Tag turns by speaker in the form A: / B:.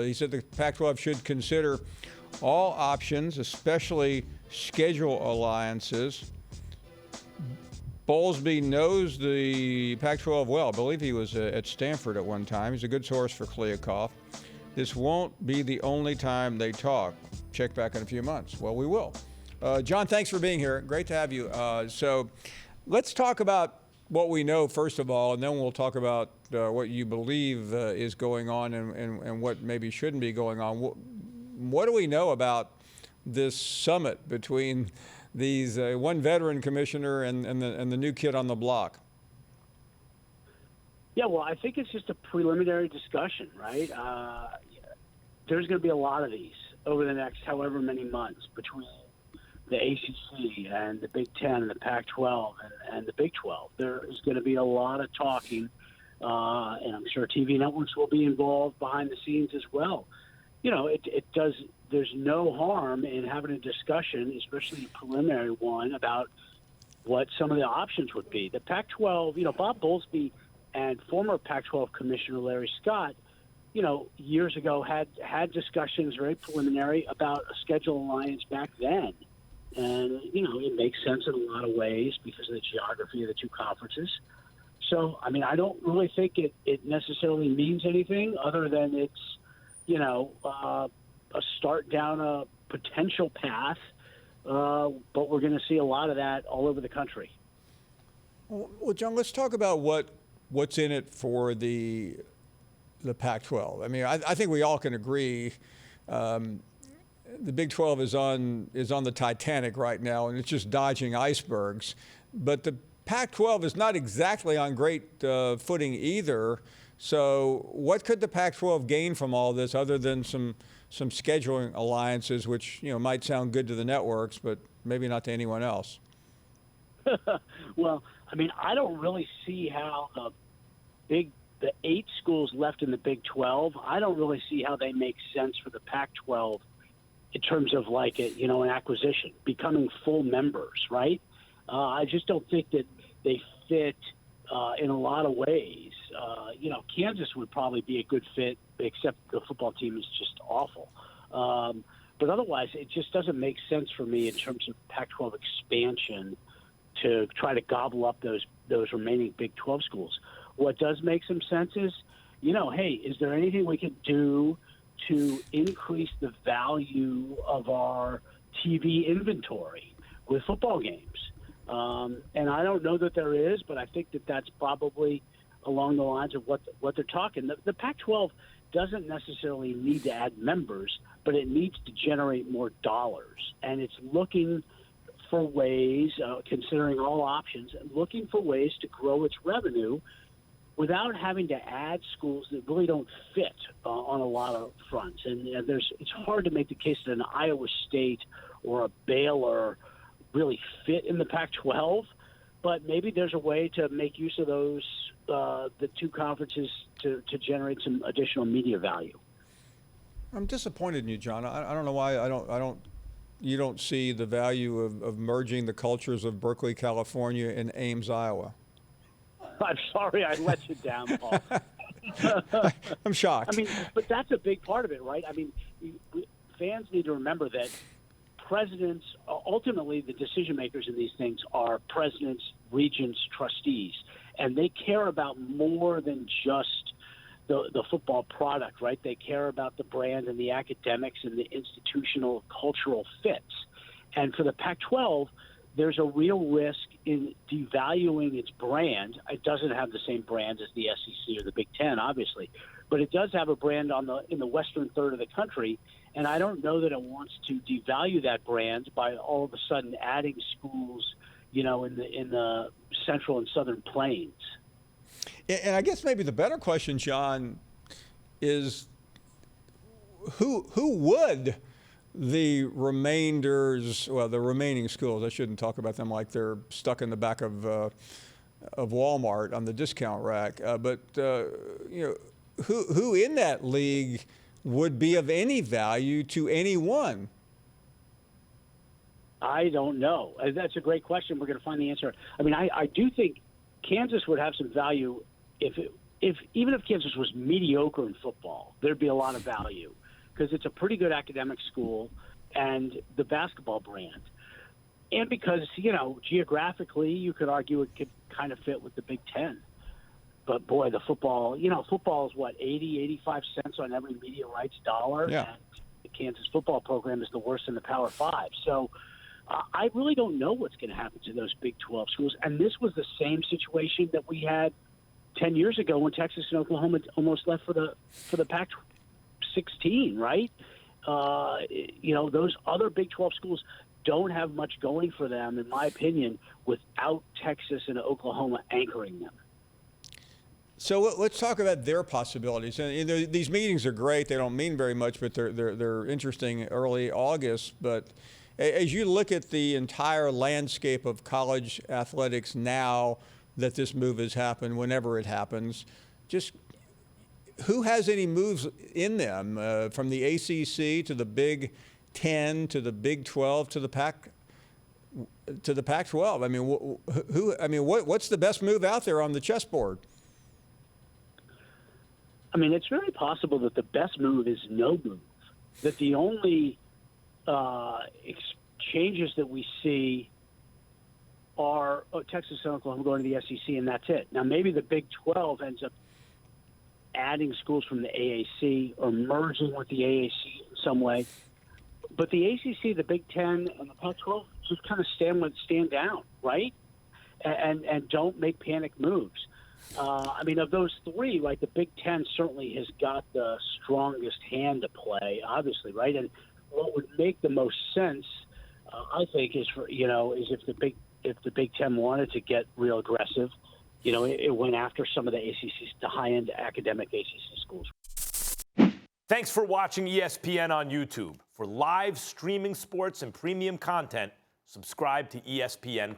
A: He said the Pac-12 should consider all options, especially schedule alliances. Bowlesby knows the Pac-12 well. I believe he was at Stanford at one time. He's a good source for Kliavkoff. This won't be the only time they talk. Check back in a few months. Well, we will. Jon, thanks for being here. Great to have you. So let's talk about what we know, first of all, and then we'll talk about what you believe is going on and what maybe shouldn't be going on. What do we know about this summit between these one veteran commissioner and the new kid on the block?
B: Yeah, well, I think it's just a preliminary discussion, right? There's going to be a lot of these over the next however many months between the ACC and the Big Ten and the Pac-12 and the Big 12. There is going to be a lot of talking, and I'm sure TV networks will be involved behind the scenes as well. You know, it does. There's no harm in having a discussion, especially a preliminary one, about what some of the options would be. The Pac-12, you know, Bob Bowlesby and former Pac-12 Commissioner Larry Scott, you know, years ago had discussions, very preliminary, about a schedule alliance back then. And, you know, it makes sense in a lot of ways because of the geography of the two conferences. So, I mean, I don't really think it necessarily means anything other than it's, you know, a start down a potential path. But we're going to see a lot of that all over the country.
A: Well, Jon, let's talk about what's in it for the Pac-12. I mean, I think we all can agree the Big 12 is on the Titanic right now, and it's just dodging icebergs. But the Pac-12 is not exactly on great footing either. So what could the Pac-12 gain from all this other than some scheduling alliances, which, you know, might sound good to the networks, but maybe not to anyone else?
B: Well, I mean, I don't really see how the 8 schools left in the Big 12, I don't really see how they make sense for the Pac-12 in terms of like an acquisition, becoming full members, right? I just don't think that they fit in a lot of ways. Kansas would probably be a good fit, except the football team is just awful. But otherwise, it just doesn't make sense for me in terms of Pac-12 expansion to try to gobble up those remaining Big 12 schools. What does make some sense is, hey, is there anything we can do to increase the value of our TV inventory with football games? And I don't know that there is, but I think that that's probably along the lines of what they're talking. The Pac-12 doesn't necessarily need to add members, but it needs to generate more dollars. And it's looking for ways, considering all options, looking for ways to grow its revenue without having to add schools that really don't fit on a lot of fronts. And it's hard to make the case that an Iowa State or a Baylor really fit in the Pac-12, but maybe there's a way to make use of those the two conferences to generate some additional media value.
A: I'm disappointed in you, Jon. I don't know why you don't see the value of merging the cultures of Berkeley, California, and Ames, Iowa.
B: I'm sorry I let you down, Paul.
A: I'm shocked.
B: I mean, but that's a big part of it, right? I mean, fans need to remember that presidents, ultimately the decision makers in these things are presidents, regents, trustees, and they care about more than just the football product, right? They care about the brand and the academics and the institutional cultural fits. And for the Pac-12, there's a real risk in devaluing its brand. It doesn't have the same brand as the SEC or the Big Ten, obviously, but it does have a brand in the western third of the country, and I don't know that it wants to devalue that brand by all of a sudden adding schools, in the central and southern plains.
A: And I guess maybe the better question, Jon, is who would the remaining schools, I shouldn't talk about them like they're stuck in the back of Walmart on the discount rack, but who in that league would be of any value to anyone?
B: I don't know. That's a great question. We're going to find the answer. I mean, I do think Kansas would have some value if even if Kansas was mediocre in football, there'd be a lot of value because it's a pretty good academic school and the basketball brand. And because, geographically, you could argue it could kind of fit with the Big Ten. But, boy, the football, football is what, 80, 85 cents on every media rights dollar?
A: Yeah.
B: And the Kansas football program is the worst in the Power 5. So I really don't know what's going to happen to those Big 12 schools. And this was the same situation that we had 10 years ago when Texas and Oklahoma almost left for the Pac-16, right? Those other Big 12 schools don't have much going for them, in my opinion, without Texas and Oklahoma anchoring them.
A: So let's talk about their possibilities. And these meetings are great. They don't mean very much, but they're interesting early August. But as you look at the entire landscape of college athletics now that this move has happened, whenever it happens, just who has any moves in them from the ACC to the Big 10 to the Big 12 to the Pac-12? I mean, what's the best move out there on the chessboard?
B: I mean, it's very possible that the best move is no move. That the only changes that we see are Texas and Oklahoma going to the SEC, and that's it. Now, maybe the Big 12 ends up adding schools from the AAC or merging with the AAC in some way. But the ACC, the Big 10, and the Pac-12 just kind of stand down, right? And don't make panic moves. Of those three, right, the Big Ten certainly has got the strongest hand to play, obviously, right? And what would make the most sense, I think, is if the Big Ten wanted to get real aggressive, it went after some of the high-end academic ACC schools.
C: Thanks for watching ESPN on YouTube. For live streaming sports and premium content, subscribe to ESPN+.